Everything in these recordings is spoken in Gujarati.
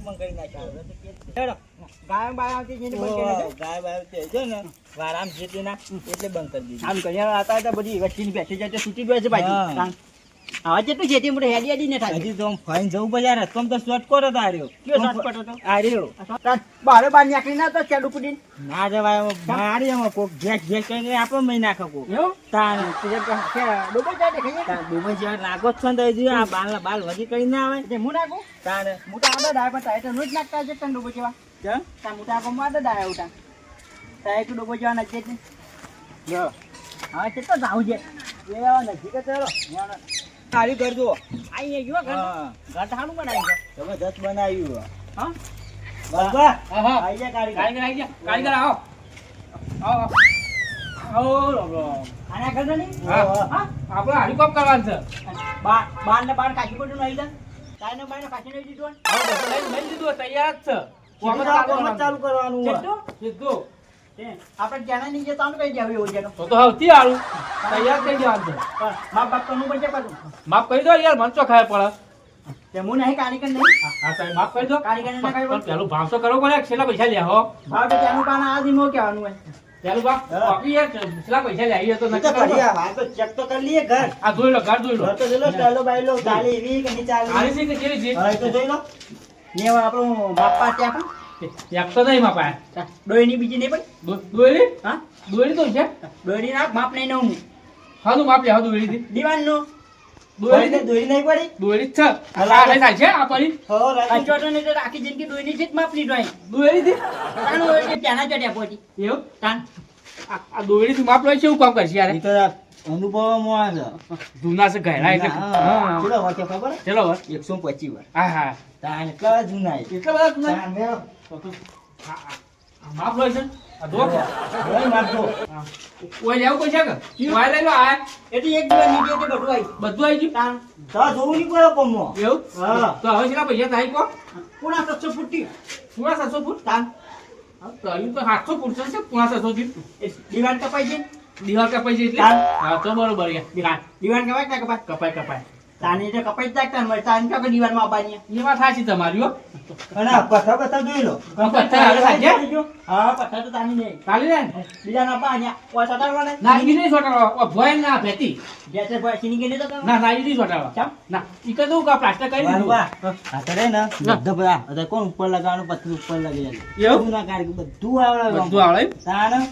બંધ કરી નાખ્યો હવે તો કે હેડો ગાય બાય આવતી જેને બંધ કરી નાખે. ગાય બાય તે છે ને વારામ જેતી ના એટલે બંધ કરી દીધી. આમ કરિયાણા આતા હતા બધી વચ્ચેની બેસી જાય તો છૂટી ગયો છે હા. પાછી હવે કેટલું જેથી મોટે હેડી હેડી ને થાય હજી તો આમ ફાઈન જવું પડે યાર રસ્તો તો શોર્ટ કરો તો આર્યો કયો શોર્ટકટ હતો આ રહ્યો બારે બાર નીકળી ના તો ચેડું પૂડીને ના જવાય મારી એમાં કોક ઘેક ઘેક કરીને આપો મેં નાખો કોક એવું તાન ડૂબો જાય દેખાય તાન ડૂબે જેવા લાગો જ છો ને તો હજી આ બાલ વધી કરી ના આવે તે હું નાખું તાન મોટા આડા ડાય પણ ટાઈટ નો જ નાખતા છે તન ડૂબો જેવા કેમ તા મોટા આડા માં આડા ડાય ઉટા ટાઈટ ડૂબો જેવા નજીક ને જો હવે કેટલો જાવું છે એ નજીક જ ચલો તારી ઘર જો આઈ ગયો ઘર ઘર ઠાણું બનાવી છે જબરદસ્ત બનાવ્યું હા બાબા હા હા આઈ જા કારીગર કારીગર આવો આવો આવો આના ઘર નહીં હા. હા આપણે હારી કોમ કરવાનું છે. બાર ને બાર કાચી પડ્યું નહીં તા તાઈને બાર કાચી નહીં દીધું હવે બધું લઈ લીધું, તૈયાર જ છે. કોમ જ ચાલુ કરવાનું કેટલું સીધું. આપણે જાણે નહીં જતા કઈ જાવ એવું છે તો સૌથી હારું તૈયાર થઈ જવાનું છે. પણ મા બાપ તો નું પડશે પાછું માફ કરી દો યાર, મન ચો ખાય પડે. તે હું નહીં કારીગર નહીં હા સાહેબ, માફ કરી દો. કારીગરને ના ખાય પણ પેલું ભાવ તો કરવો પડે, કેટલા પૈસા લે હો? ભાવ તો ત્યાંનું પાના આ ધીમો કહેવાનું હોય પેલું ભાવ હા. બાકી યાર કેટલા પૈસા લે આવી તો એ તો નક્કી કરી કરો. આ વાત તો ચેક તો કરી લઈએ ઘર આ જોઈ લો, ઘર જોઈ લો. ઘર તો જોઈ લો સ્ટાઈલો બાઈલો ચાલે એવી કે નહીં ચાલે આની છે કે કેવી છે? હા એ તો જોઈ લો ને હવે આપણું બાપા ત્યાં એક તો નહીં માપા. પણ ડોયની બીજી નહીં પડી દોરી હા દોરી તો છે. ડોયની ના માપ નહીં નવું હાનું માપ લે, હા દોરી થી. દીવાનનું દોરી દોરી નહીં પડી દોરી જ છે. આ લઈ થાય છે આ પડી. હો આ ચોટને તો આખી જિંદગી ડોયની જ માપની ડોય દોરી થી તાનું હોય કે ત્યાંના ચોટ્યા પહોંચી એવું તાન આ દોરી થી માપ લે છે, એવું કામ કરશે યાર. એ તો અનુભવમાં છે જૂના છે ઘેરા એટલે. હા. ચલો વાંચો ખબર ચલો હવે. 125 વાર હા હા. તાન એટલા જૂના છે. એટલા બધા જૂના? તાન મેં માપ લો છે. આ દો. જોઈ નાખજો. હા. ઓય લેવું કોઈ છે કે? ઓય લઈ લો આ. એટલે એક દિવસ નીચે બધું આવી બધું આવી ગયું? તાન તો જોવું નહીં પડે કોમો એવું? હા તો હવે કેટલા પૈસા થાય કો? પૂરા 700 ફૂટી પૂરા 700 ફૂટ? તાન હા, તો અહીં તો 700 ફૂટ છે, પૂરા 700 ફૂટ. દીવાન કપાઈ છે દિવાલ કપાઈ છે એટલે? તાન. હા, તો બરોબર યાર. દીવાન કપાય કે ના કપાય કપાય કપાય. તાની તો કપાઈ જ તાન મળે તાન તો દીવાનમાં આવવાની એ વાત સાચી તમારી હો. અને આ પથ્થર પથ્થર જોઈ લો પથ્થર હાલે થાય છે? હા પથ્થર તો તાની નહીં ચાલી જાય ને? બીજા ના પા અહીંયા ઓય સટાડવા ને ના, ઈ નહીં સોટાડવા. ભોય ના ભેતી. જેસે ભાઈ સીની ગેલી તો ના ના, ઈ નહીં સોટાડવા. કેમ? ના, ઈ કદું કા પ્લાસ્ટર કરી દીધું. વાહ આ તો રે ને બધા બધા અત્યારે કોણ ઉપર લગાવવાનું પથ્થર ઉપર લગાવી એવું? બધું ના કાઢી બધું આવડે બધું આવડે એમ? તાન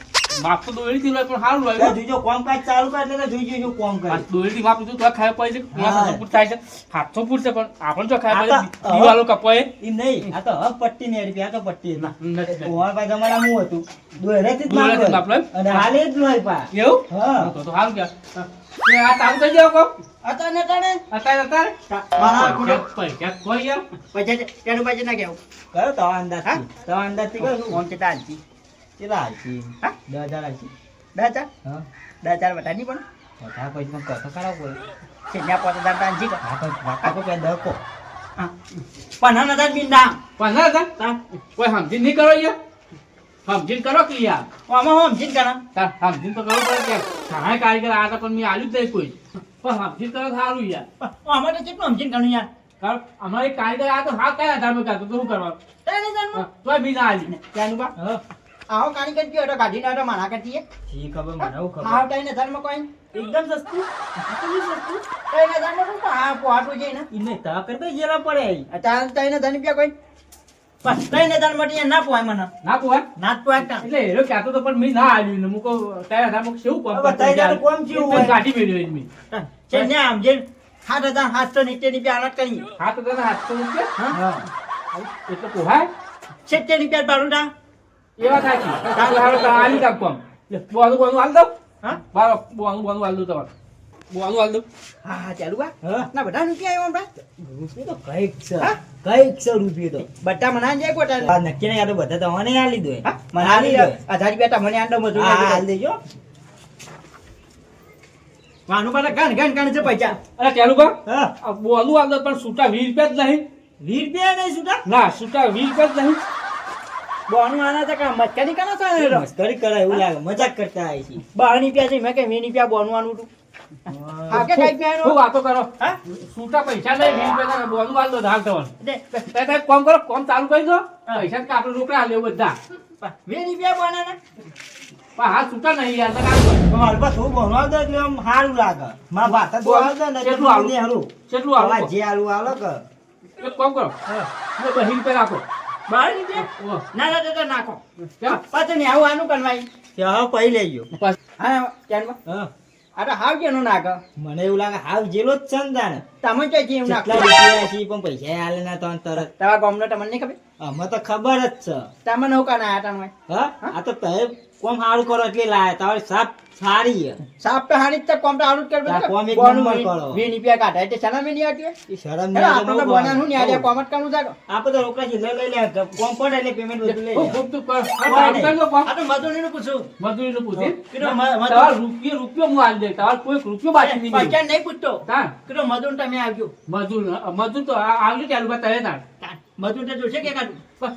માપ તો દોરીથી લે પણ સારું તો લાગ્યું. જોઈજો કામકાજ ચાલુ કરે એટલે જોઈ જોજો કામ કરે આ દોરીથી માપ લીધું તો ખાય પડે છે. પૂરા હા. 700 ફૂટ થાય છે. 700 ફૂટ છે પણ આપણે જો ખાય આ પડે તો- દિવાલો કપાય. એમ નહીં આ તો હવે પટ્ટી ની હરી આ તો પટ્ટી હતી. નથી. ઓવા પાસે જમાના હું હતું દોરેથી જ દોરેથી જ માપ માપ લે? અને હાલે જ લોહી પા એવું? હા તો સારું કહેવાય. એ આ ચાલુ કરી દેવો કોમ. અતાને તાને અત્યારે મારા પૈસા કોઈ યાર. પછી તેનું પછી ના કેવું કયો તો અંદાજ હા? તો અંદાજ થી કયો કોણ છે તાલજી કેટલા હાલતી હા? 10,000 હાલતી દાચા હા દાચા બતાડી પણ બધા પછી મને કથો ખરાબ બોલે છે ત્યાં 5000 તાલજી કા હા તો વાકા તો કે દકો 5000 બિંદા 15,000? તાન કોઈ સમજીને નહીં કરો યાર. સમજીને કરો કે યાર. આમાં હું સમજીને કરા તાર સમજીને તો કરવું પડે કે ઘણા કારીગર આ હતા પણ મેં આલ્યું જ નહીં કોઈ. પણ સમજીને કરો તો સારું યાર. આમાં તો કેટલું સમજીને કરું યાર કારણ અમારે કારીગર આ તો હા કયા આધાર કરતો તો શું કરવાનું? તાને જાણવું હા, તોય બી ના આલી. ત્યાંનું બા હા. આવો કારીગર ગયો તો કાઢીને તો મારા કરતી જી ખબર મને હું ખબર હા 3000 માં કોઈ એકદમ સસ્તું આટલું સસ્તું 3000 માં તો હા પોહાટું જઈ ને ઈ નહીં તા કરતા જેલા પડે અત્યારે 3000 રૂપિયા કોઈ બસ 3000 માટે યાર ના પોહાય મને ના પોવાય? ના જ પોહાય કાં એટલે હેરો કહેતો તો પણ મેં ના આલ્યું ને મૂકો તારા આધારમાં કેવું કામ હવે કરતો તારા યાર. કોમ કેવું એટલે હોય? કાઢી મેળ્યો એને મેં. છે ને આમ જે 7790 રૂપિયા આનત કરી હા તો તને 800 રૂપિયા? હા એટલે પોહાય? 70 રૂપિયા ભાડું ના એ વાત સાચી. તારે હારો તારે આલી કાઢ કોમ. લે, બોનું હાલ દઉં? હા બારો બોનું હાલ દઉં તમારે. બોનું હાલ દઉં? હા હા ચાલુ બા હા ના બધા રૂપિયા આવ્યા ભાઈ રૂપિયો તો કઈક છે હા? કઈક છે રૂપિયો તો બધા મને જાય કોટા આ નક્કી નહીં આ તો બધા તો મને આલી દો હા મને મને આલી દો 1000 રૂપિયા તમને આંડો મજૂર હા આલી દેજો વાનું પાછા ગણ ગણ ગણ છે પૈસા અરે ચાલુ કર. હા આ બોનું હાલ દઉં પણ છૂટા 20 રૂપિયા જ નહીં. 20 રૂપિયા નહીં સુધા ના, છૂટા 20 રૂપિયા જ નહીં. બોનું આના તો કા મસ્કરી કરો છો ને મસ્કરી કરાય એવું લાગે મજાક કરતા આવી છે 12 રૂપિયા છે મેં કે 20 રૂપિયા બોનું આનું હતું હા કે કઈ પ્યાનો શું વાતો કરો હા છૂટા પૈસા લઈ 20 રૂપિયા બોનું વાલ દો ધાલ થવાનું દે તે કોમ કરો કોમ ચાલુ કરી દો પૈસા કે આપણે રોકડા લેવ બધા 20 રૂપિયા બનાના પણ હાલ છૂટા નહીં યાર તો કામ કરો હલવા થોડું ભણવા દે એટલે આમ સારું લાગે મારા ભાત જ બોલાવ દે ને કેટલું આલુ? હારું કેટલું આલુ જે આલુ આલો કે એક કામ કરો ને 20 રૂપિયા રાખો 12 રૂપિયા ઓહ. ના ના તો નાખો કેમ? પાછું ને આવું આનું કરવાય તે હવે પૈ લઈ ગયો બસ. હા કેનમાં હા આ તો હાવ કેનું નાખ મને એવું લાગે હાવ જેલો જ છે ને તાને તમે ક્યાં જેવું નાખ કેટલા રૂપિયા છે પણ પૈસા હાલે ના તો તરત તમારા ગામનો તમને નહીં ખબર અમે તો ખબર જ છે તમે નૌકા ના આયા તમે હા આ તો તમે કોમ સારું કરો એટલે લાયા તમારી સાપ સારી છે સાપ તો હારી જ કોમ તો હારું જ આ કોમ એક બોનું નંબર કરો. 20 રૂપિયા કાઢા એટલે શરમ ય નહીં આવતી એ શરમ એટલે નહીં આવે આપણે તો બહુ બનાનું ને આજે બહુ. કોમ જ કરવું છે આપણે તો રોકડા છે લઈ લે કોમ પડે એટલે પેમેન્ટ બધું લઈ ખૂબ લે ખૂબ તું કર કોઈ નહીં. કરજો કામ. આ તો મજૂરીનું પૂછું મજૂરીનું પૂછી કીધું તમારે રૂપિયો હું આલી દે તમારે કોઈ રૂપિયો બાકી નહીં મળે. પૈસા નહીં પૂછતો હા કીધું મજૂર તમે આવજો મજૂર તો આવજો ચાલુ પર તરે તાર મજૂર તો જોશે કે કાઢું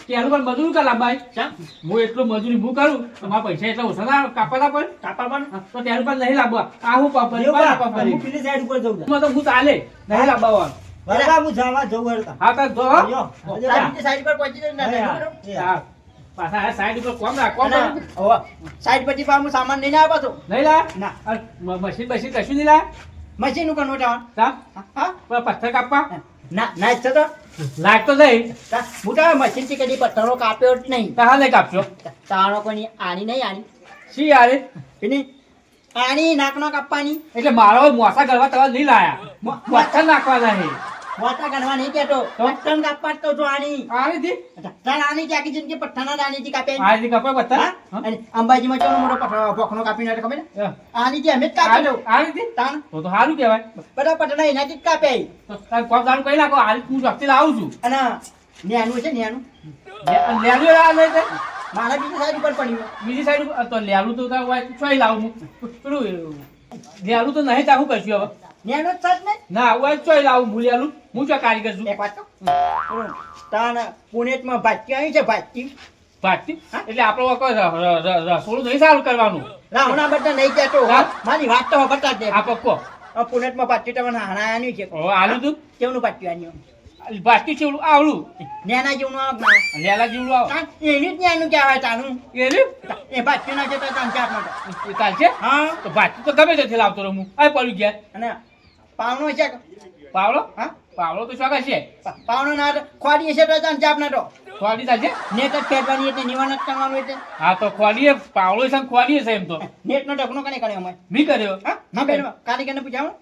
ચાલુ પર મજૂર કા લાંબાઈ ચમ હું એટલું મજૂરી હું કરું તો મારા પૈસા એટલા ઓછા ના કાપવાના પડે કાપા પણ તો ત્યાર પર નહીં લાવવા આ હું પાપ એવું બા, હું પેલી સાઈડ ઉપર જઉં છું. તો હું ચાલે નહીં લાવવા બરાબર, હું જવા જઉં વળતા. હા તો જો જો, હજુ તારી સાઈડ પર પહોંચી જઈને અરે ના હા. નહીં એ હા. પાછા આ સાઈડ ઉપર કોમ રાખ કોમ અને હવે સાઈડ પછી પાછું સામાન લઈને આવ્યો પાછો નહીં લા ના મશીન બશીન કશું નહીં લા મશીન નું કન્વર્ટ આવવાનું તા હા પેલા પથ્થર કાપવા ના ના જ છે તો લાગતો નહીં હું તો મશીન થી કદી પથ્થરો કાપ્યો જ નહીં તારા નહીં કાપશો તાણો કોની આની નહીં આની શી યાર પેલી આની નાકનો કાપવાની એટલે મારો મોસા કરવા તમે નહીં લાયા પથ્થર નાખવાના છે મોટા ગણવા નહીં કેતો પથ્થર કાપવા જ કહું છું આની આવી હતી તાણ આની કે આખી જિંદગી પથ્થરના દાણીથી કાપે આ રીતે કપાય પથ્થર હા? અને અંબાજીમાં કેવો મોટો પથ્થર ભોખનો કાપીને આવે ખબર ને હા. આની જે અમે જ કાપી દઉં આ રીતે તાણ તો સારું કહેવાય બધા પથ્થરના એનાથી જ કાપે તો તારે કોમ દારૂ કઈ નાખો આ રીતે હું વ્યક્તિ લાવું છું અને નેનું છે નેનું લેલું આ લઈ જાય મારા બીજી સાઈડ ઉપર પડ્યું બીજી સાઈડ ઉપર તો લેલું તો તાર વાય છોઈ લાવું હું પેલું લેલું તો નહીં ચાહું કરશું હવે નેનું જ છે ને ના વાય છોઈ લાવું હું લેલું હું ચો કારીગર છું એક વાત તો તાણ પુણેમાં ભાચી આવી છે ભાચી ભાગતી એટલે આપણે કોઈ રસોડું નહીં સારું કરવાનું રાવણા બધા નહીં કહેતો હા? મારી વાત તો બતા દે આ પક્કો પુણેમાં ભાચી તમને હાણાની છે હવે આલું તું કેવનું ભાચ્યું આની ભાગતી છે આવડું નેના જેવનું આવ ના લેલા જેવડું આવ તાણ એની જ નેનું કહેવાય તારું એ રે એ ભાચ્યું ના છે તો તાણ ચાર માટે એ ચાલશે હા તો ભાગતી તો ગમે ત્યાંથી લાવતો રહું હું આ પડી ગયા અને પાવનો છે પાવડો હા પાવડો તો શું છે પાવનો ના ખોડી છે તો તાણ ચાપ ના તો ખોડી ચાલશે નેટ જ ફેરવાની એટલે નિવારણ જ કરવાનું એટલે હા તો ખોડીએ પાવડો છે ખોડીએ છે એમ તો નેટ નો ઢકનો કને કરે અમે મી કર્યો હા ના બેન કારીગરને પૂછાવો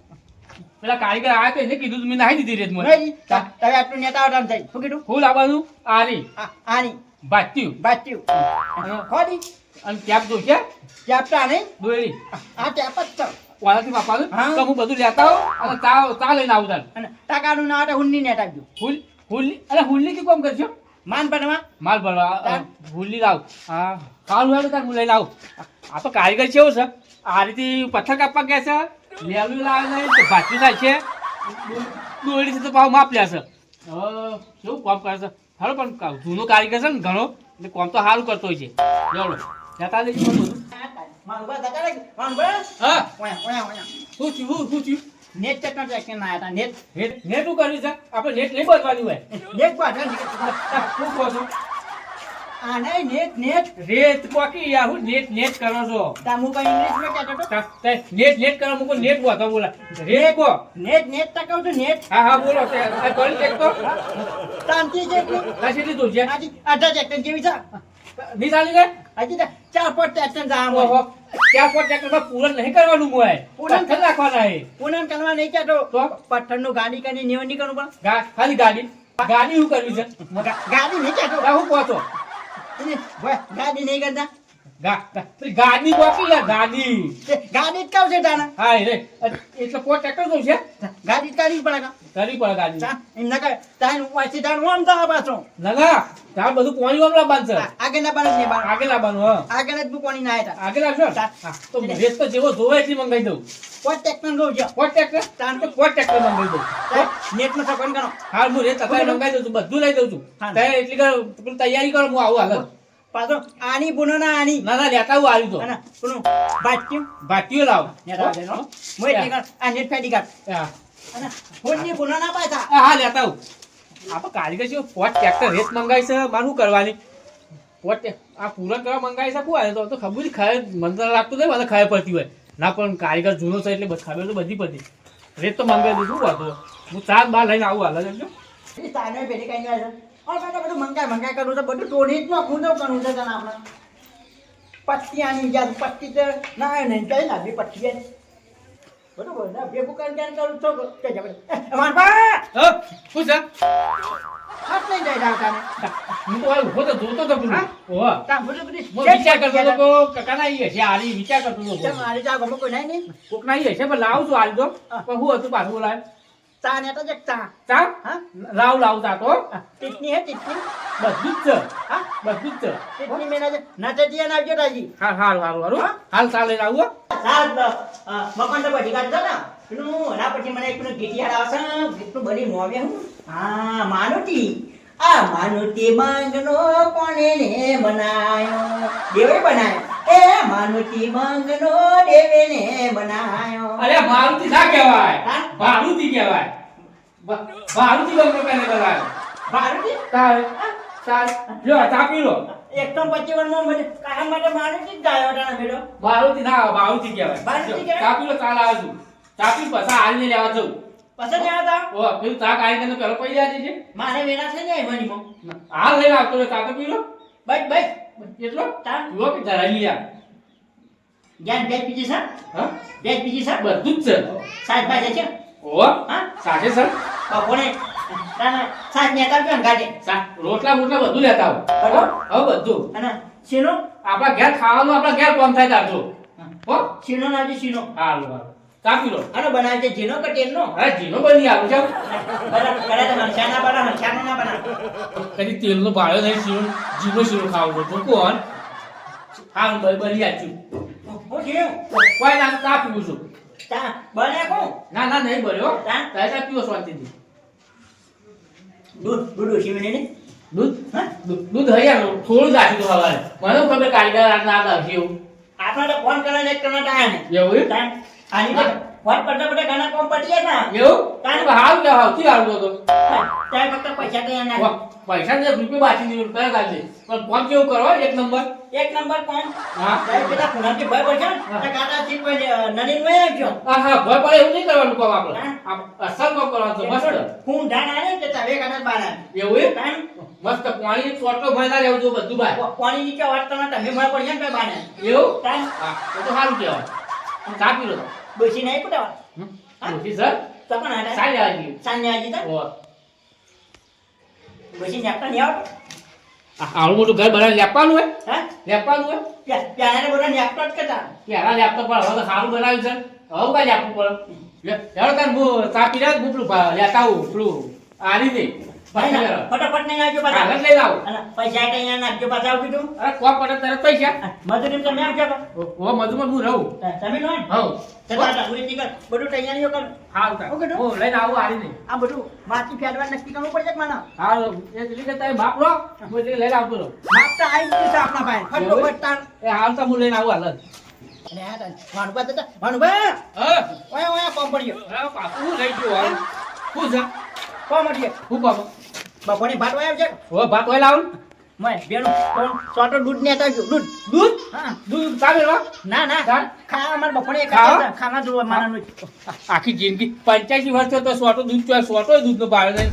પેલા કારીગર આવ્યા તો એને કીધું મેં નાહી દીધી રેત મને નહીં તમે આટલું નેતા આવતા થઈ શું કીધું ફૂલ આવવાનું આરી આની ભાગતી ભાચ્યું ખોડી અને કેપ જો છે ચાપટા નહીં દોરી આ ચાપ જ છે વાલાથી બાપાનું હા. તો હું બધું લેતા આવું અને ચા લઈને આવું તાર અને ટાકાનું ના આવે હુંની નેટ આપજો ફૂલ ફૂલની અરે ફૂલની કે કોમ કરશો માન બનવા માલ ભરવા તાર? ફૂલની લાવ હા સારું હેડો તાર હું લઈને આવું આ તો કારીગર કેવું છે આ રીતે પથ્થર કાપવા ગયા છે લેલું લાવે નહીં તો ભાચી થાય છે દોરી છે તો ભાવ માપ લે છે હવે કેવું કોમ કરે છે હાલો પણ જૂનો કારીગર છે ને ઘણો એટલે કોમ તો સારું કરતો હોય છે લેવડો જતા લઈ બધું મારું બસ દાદા રે મારું બસ હા ઓયા ઓયા ઓયા શું થયું શું થયું નેટ ચટનો ટ્રેક્શન ના આયા નેટ નેટ શું કરવી છે આપણે નેટ નહીં બચવાની હોય નેટ પાછળ શું કહો છો આ નહીં નેટ નેટ રેત પોકી યાર હું નેટ કરો છો તામુ કઈ ઇંગ્લિશ માં કહેતો તો નેટ કરો મુકો નેટ બોતો બોલા રેત કો નેટ ટકાવ તો નેટ હા હા બોલો તે આ કરી દેખ તો શાંતિ છે એટલું આ કેટલી દૂર છે આજે આધા ટ્રેક્શન જેવી છે ની ચાલી રે હજી તો 4-5 ટ્રેક્શન જામ ઓહો ત્યાં પર ટ્રેક્ટરમાં પૂરણ નહીં કરવાનું હોય પૂરણ પૂરણ નાખવાના હે પૂનમ કરવા નહીં કહેતો તો? પથ્થરનું ગાડી કરીને નિવન નહીં કરવું ખાલી ગાડી ગાડી શું કરવી છે ગાડી નહીં કહેતો આ હું કહો છો ગાડી નહીં કરતા ગાડી પોકી યાર ગાડી ગાડી જ કહું છે તાના હા રે એટલે કોઈ ટ્રેક્ટર તો છે ગાડી જ કાઢવી પડે કા કરી પડે ગાડી એમ ના કર તાન વાંચી તાન ઓમ તો પાછો ના ના તાર બધું પાણી વાપરા બાંધશે આગળ ના બને નહીં આગળ લાવવાનું હા આગળ જ પાણી ના આવ્યા આગળ આવશો ને? હા, તો રેત તો જેવો જોવે એટલી મંગાઈ દઉં કોઈ ટ્રેક્ટર ગયું છે કોઈ ટ્રેક્ટર તાન તો કોઈ ટ્રેક્ટર મંગાઈ દઉં નેટ માં સગવડ કરો હાલ હું રેત અત્યારે મંગાઈ દઉં છું બધું લઈ દઉં છું હા. તારે એટલી કર પેલી તૈયારી કરો હું આવું હાલ પાછો આની પુનો ના આની ના ના લેતા હું આવ્યું તો અને પુનો બાટક્યું ભાટીઓ લાવ નેતા આવજે નો મોય ટીકર આ નેટ ફેડી કાઢ હા અને ફોનની પુનો ના પાછા હા લેતા હું આપણે કારીગર છે પોટ ટ્રેક્ટર રેત મંગાવી છે મારે શું કરવાની પોટ આ પૂરણ કરવા મંગાવી છે કોણ તો ખબર નહીં ખાય મને તો લાગતું નહીં મને ખાય પડતી હોય ના પણ કારીગર જૂનો છે એટલે ખબર તો બધી પડી રેત તો મંગાવી દીધું શું વાંધો હું ચાર બાર લઈને આવું હાલ જો એ તાને પેલી કઈ જાય છે ઓર બેટા બધું મંગાય કરું છે બધું ટોડી જ નો હું તો કરું છે તને આપણે પટ્ટી આની યાદ પટ્ટી તો ના આવે ને કઈ લાગી પટ્ટી છે બરોબર ને ભેગું કરીને કરું તો કે જબે અમાર બા શું છે હાથ લઈ જાય દાતાને હું તો હવે ઉભો તો જોતો તો પેલું ઓહ તા બધું બધું હું વિચાર કરતો હતો કે કકાના ઈ હશે આરી વિચાર કરતો હતો તે મારી જા ગમે કોઈ નહીં કોકના ઈ હશે પણ લાવું છું આરી તો પણ હું હતું પાછું બોલાય તા ને તો જક તા ચા હા લાવ તા તો ટીટની હે ટીટની બધું જ છે હા બધું જ છે ટીટની મેના ના તે દિયા નાવજો રાજી હા હાલ ચાલે આવું સાલ મકાન તો બધી કાઢ દો ને પેલું એના પછી મને પેલું ગીતિયાર આવશે ગીતનું બની નોવે હું હા માનુતી આ માનુતી માંગનો કોણે ને બનાયો દેવે બનાયો એ માનુતી માંગનો દેવે ને બનાયો અરે મારુતિ ના કહેવાય હા? મારુતિ કહેવાય મારુતિ બંગલો કરીને બોલાય મારુતિ તાર જો ચાપી લો 155 માં મને કાયમ માટે માનુતી જ ગાયો હતા બેડો મારુતિ ના મારુતિ કહેવાય મારુતિ કહેવાય? ચાપી લો ચાલ આવે છું ચાપી પછી આવીને લેવા જવું પસંદ નહીં આવતા ઓ પેલું ચા કાઢી તને પેલો પૈસા દેજે મારે વેના છે ને એમાંની હાલ લઈને આવતો રે ચા તો પી લો બસ બસ કેટલો તા લો કે જરા લીયા જ્ઞાન બેજ બીજી છે હા બેજ બીજી છે બધું જ છે શાકભાજી છે ઓ હા સાચે સર બપોરે તાના સાત ને કાપ્યો ને ગાડે રોટલા બોટલા બધું લેતા આવો હવે બધું અને શીનો આપણા ઘેર ખાવાનું આપણા ઘેર કોમ થાય તારજો હો શીનો નાજી શીનો હાલો હાલો ચાપી લો આનો બનાવજે જીનો કે ટેનનો અરે જીનો બની આવું છે બરાબર કરે તો મરચાના બના મરચાનો ના બના કદી તેલનો ભાળ્યો નહીં જીનો શીરો ખાવો તો કોણ હા બની આચું હું જીનો કોઈ ના ચા પીવું છું તા બને કો ના ના નહીં બન્યો ચા? ચા પીવો શાંતિથી દૂધ શીવીને ને દૂધ હા દૂધ હૈયા થોડું દાખી દો હવે મને ખબર કારીગર ના દાખી એવું આપણે તો ફોન કરીને એક કરના ટાયા ને એવું એમ? તા આની તો વાત પડતા પડતા ઘણા કોમ પડી ગયા એવું હાલ કે હાવથી હાલતો હતો ત્યાં ફક્ત પૈસા તો એના વાહ, પૈસા ને રૂપિયા બાકી નહીં કરે કાઢજે પણ કોમ કેવું કરો એક નંબર એક નંબર કોમ હા સાહેબ પેલા પુનાથી ભય પડશે ને તો કાકા થી નડીન માં આવજો હા હા ભય પડે એવું નહીં કરવાનું કોમ આપણે હા. અસલ કોમ કરવાનું છે મસ્ત હું ધાન આને કે તવે કાઢા બાના એવું એમ? ટાઈમ મસ્ત પાણી ચોટલો ભરતા રહેવું જોઈએ બધું બાય પાણી નીચે વાત કરવા તમે ભય પડશે ને બાને એવું ટાઈમ હા તો તો સારું કહેવાય ચા પી લો બેસી નહીં કુટાવા ઓછી સર તો પણ આટા સારી આવી સાંજે આજી તો ઓ બેસી નેપતા નહીં આવતો આવું મોટું ઘર બનાવી લેપવાનું હોય હા લેપવાનું હોય પ્યાને બધા નેપતો જ કરતા પહેલા લેપટોપ પર હવે તો સારું બનાવ્યું છે હવે કાંઈ લેપવું પડે યાર તાર હું ચા પી રહ્યા હું પેલું લેતા આવું પેલું આની દે ભાઈ ના, ફટાફટ નહીં આવજો પાછા કાગળ લઈને આવું અને પૈસા કઈ અહીંયા નાખજો પાછા આવું કીધું અરે કોમ પડે તરત પૈસા મજૂરી તમે આવજો ઓ મધુમાં હું રહું તમે નો હવ છતાં પૂરી નીકળ બધું તૈયારીઓ કર હાલ તાર ઓકે, હું લઈને આવું આની નહીં આ બધું માટી ફેરવા નક્કી કરવું પડશે કે માના હાલ એ રીતે તમે બાપ લો હું એટલે લઈને આવતો રહું માપતા આવી ગયું છે આપણા પાસે ફટોફટ તાણ એ હાલ તો હું લઈને આવું હાલ અને આ તાણ ભાનુભા તો ભાનુભા હા ઓયા ઓયા કોમ પડ્યો અરે પાછું લઈ ગયો હાલ શું છે કોમ પડ્યો શું પાપા બપોરે ભાત વાયા છે ઓ ભાત હોય લાવું મેં બેનું કોણ સોટો દૂધ ને આવજો દૂધ દૂધ હા દૂધ ચાલે વા ના ના ચાલ. ખાવા અમારે બપોરે ખાવા? ખાવા જોવા મારાનું આખી જિંદગી 85 વર્ષ તો સોટો દૂધ ચોય સોટો દૂધનો ભાવ નહીં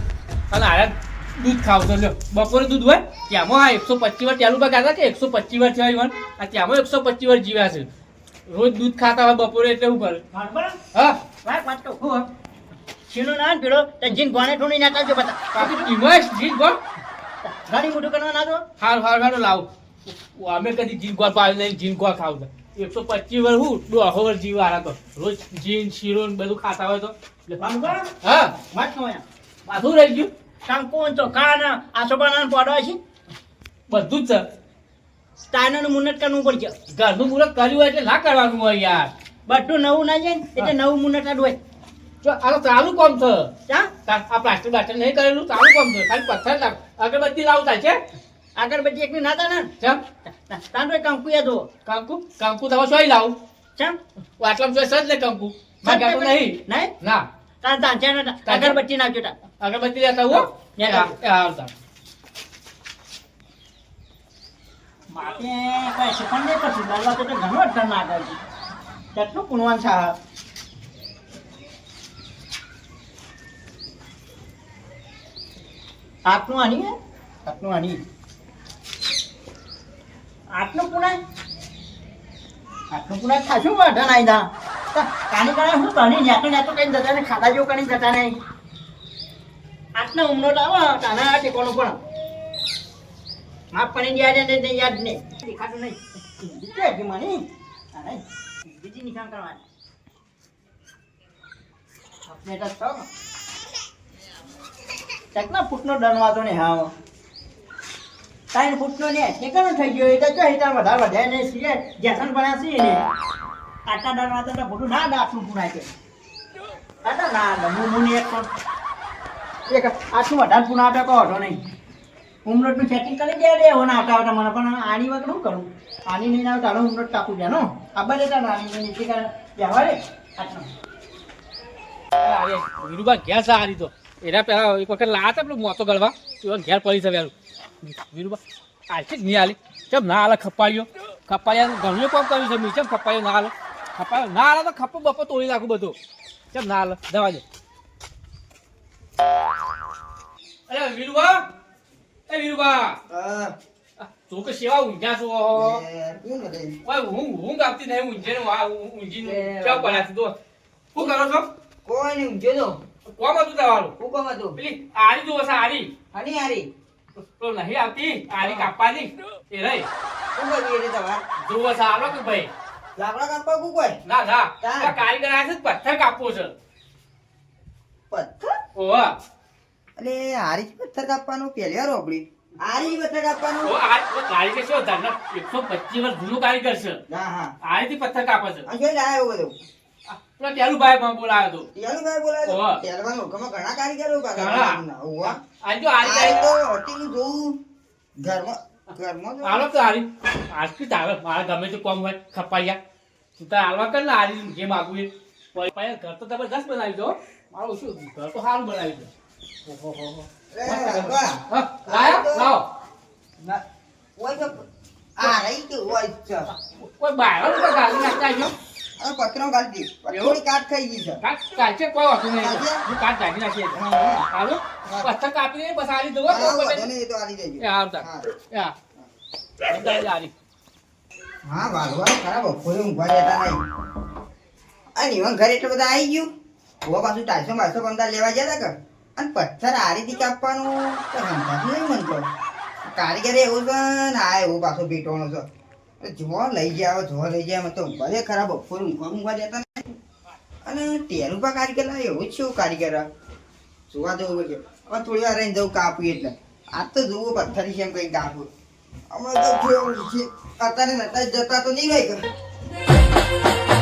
અને આયા દૂધ ખાવ તો લ્યો બપોરે દૂધ હોય ત્યાંમાં આ 125 વાર ચાલુ કહેતા કે 125 વાર થયા ઈવન આ ત્યાંમાં 125 વાર જીવ્યા છે રોજ દૂધ ખાતા હોય બપોરે એટલે શું કરે ભાનુભા હા વાત કહું છીનો ના પીડો તે જીન ગોણે ઠોણી નાખજો બતા ઇમસ જીત ગો ઘણી મોટું કરવા ના દો હાલ લાવ અમે કદી જીન ગો પાવી નહીં જીન ગો ખાવ તો 125 વાર હું દોઢો વાર જીવ આરા તો રોજ જીન શીરો ને બધું ખાતા હોય તો ભાનુભા હા વાત કહું યા પાછું રહી ગયું શંકોન તો કાના આસોબાના પડવા છે બધું જ છે તાયનાનું મુન્નત કરવું પડશે ઘરનું મુહૂર્ત કર્યું હોય એટલે ના કરવાનું હોય યાર બધું નવું ના જાય ને એટલે નવું મુન્નત જ હોય જો આ તો ચાલુ કામ છે ચા આ પ્લાસ્ટિક બાસ્ટિક નહીં કરેલું ચાલુ કામ છે ખાલી પથ્થર લાવ અગરબત્તી લાવતા છે અગરબત્તી એકની ના તાને ચમ તાન રે કંકુ એ દો કંકુ તમે સોય લાવું ચમ આટલા સોય સજ લે કંકુ મારે ગાતો નહીં નહીં ના તાન તાન છે ને અગરબત્તી નાખજો તા અગરબત્તી લેતા હું આવતા માથે કઈ શિખંડ નહીં પછી દરવા તો ઘણો જ ટન આગળ છે કેટલું પૂનવાન છે આટલું આની હે આટલું આની આટલું પુણાય આટલું પુણાય ખાશું વાઢા નાઈ દા કાની કાને હું તણી નેતો નેતો કઈ જતા ને ખાતા જેવું કઈ જતા નહીં આટલા ઉમરો લાવો તાના આ ટેકોનો પણ માપ પણ યાદ ને યાદ ને દેખાતું નહીં બીજે કે મની અરે બીજી નિકાલ કરવાની આપણે તો છો ચકના ફૂટનો દણવાતો ને હા 3 ફૂટનો ને ઠેકાણો થઈ ગયો એ તો જો હિતા વધારે વધારે ને સીએ જેસન ભણ્યા છે ને આટા દણવાતો તો ફૂટું ના દાટલું પુણાય કે આટા ના દમુ ને એક આટલું વધારે પુણા તો કહો તો નહીં ઉમરોટનું સેટિંગ કરી દે રે ઓના આવતા મને પણ આની વગર શું કરું આની નહીં આવે તારો ઉમરોટ ટાકું છે નો આબા દેતા આની નીચે કર જવા રે આટલું અરે વીરુબા ઘેર સારી તો એના પેલા એક વખત લાતા પેલું મોતો ગળવા તો ઘેર પડી છે વેલું વીરુબા આલશે જ નહીં આલી ચમ ના આલે ખપાળિયા ઘણું કામ કર્યું છે મી ચમ ખપાળિયો ના આલે તો ખપ્પો બપ્પો તોડી નાખું બધું ચમ ના આલે જવા દે અરે વીરુબા તું કે સેવા ઊંઝા છો ઓય ઊંઘ આપતી નહીં ઊંઝે ને ઊંઝીનું ક્યાં પડ્યા છે તો શું કરો છો કોઈ નહીં ઊંઘ્યો તો કોમ હતું તમારું હું કોમ હતું પેલી આરી જોવો છે આરી હની હારી તો નહીં આવતી આરી કાપવાની એ રહી શું કરવી રે તમાર જોવો છે આલો કે ભાઈ લાકડા કાપવા કુ કોઈ ના ના તાર. આ કારીગર આ છે પથ્થર કાપવો છે પથ્થર ઓવા અલે હારી પથ્થર કાપવાનું પહેલી વાર રોબડી હારી પથ્થર કાપવાનું ઓ આ કારીગર છે ધરના 125 વર્ષ જૂનો કારીગર છે હા હા આરીથી પથ્થર કાપે છે આ જોઈ લાયો બધું પેલા ટેલું ભાઈ મને બોલાવ્યો તો યાલું ભાઈ બોલાય ઓવા. ટેલવાનો હુકમમાં ઘણા કારીગરો ઘણા. ઓવા આજ જો આરી આ કારીગર તો હોટીનું જોઉં ઘરમાં જો આલો તો આરી આજથી તારે મારા ગમે તે કોમ હોય ખપાયા તું તાર આલવા કર ને આરી જે માગું એ પછી ઘર તો જબરદસ્ત બનાવી દો મારું શું ઘર તો સારું બનાવી દો ઓહો હો હો હા લાવો ના ઓય તો આ રહી કે ઓય છે કોઈ બહાર તો ગાડી નાખતા છો આ પથરો ગાડી થોડી કાટ ખાઈ ગઈ છે કાચે કોઈ વાતું નહીં હું કાચ જાગી નાખીએ હાલો પથ્થર કાપીને બસ આરી દો હા વાંધો નહીં, એ તો આલી દેજો એ આવતા હા. આરી હા વાળવા ખરાબ બપોરે ઊંઘવા દેતા નહીં આ નિવન ઘર એટલે બધા આવી ગયું ઓ પાછું 250 પંદર લેવા ગયા હતા કે અને પથ્થર આરીથી કાપવાનું તો સમજાતું નહીં મન તો કારીગરે એવું છે ને આ એવો પાછો બેટવાનો છે જો લઈ ગયા લઈ ગયા મને તો ભલે ખરાબ બપોરે ઊંઘવા દેતા નહીં અને તેનું પણ કારીગર લાવે એવું જ છે કારીગર જોવા જવું છે હવે થોડી વાર રહીને જવું કાપું એટલે આજ તો જોવું પથ્થર છે એમ કઈ કાપું હમણાં તો કેવું છે અત્યારે નતા જતા તો નહીં ભાઈ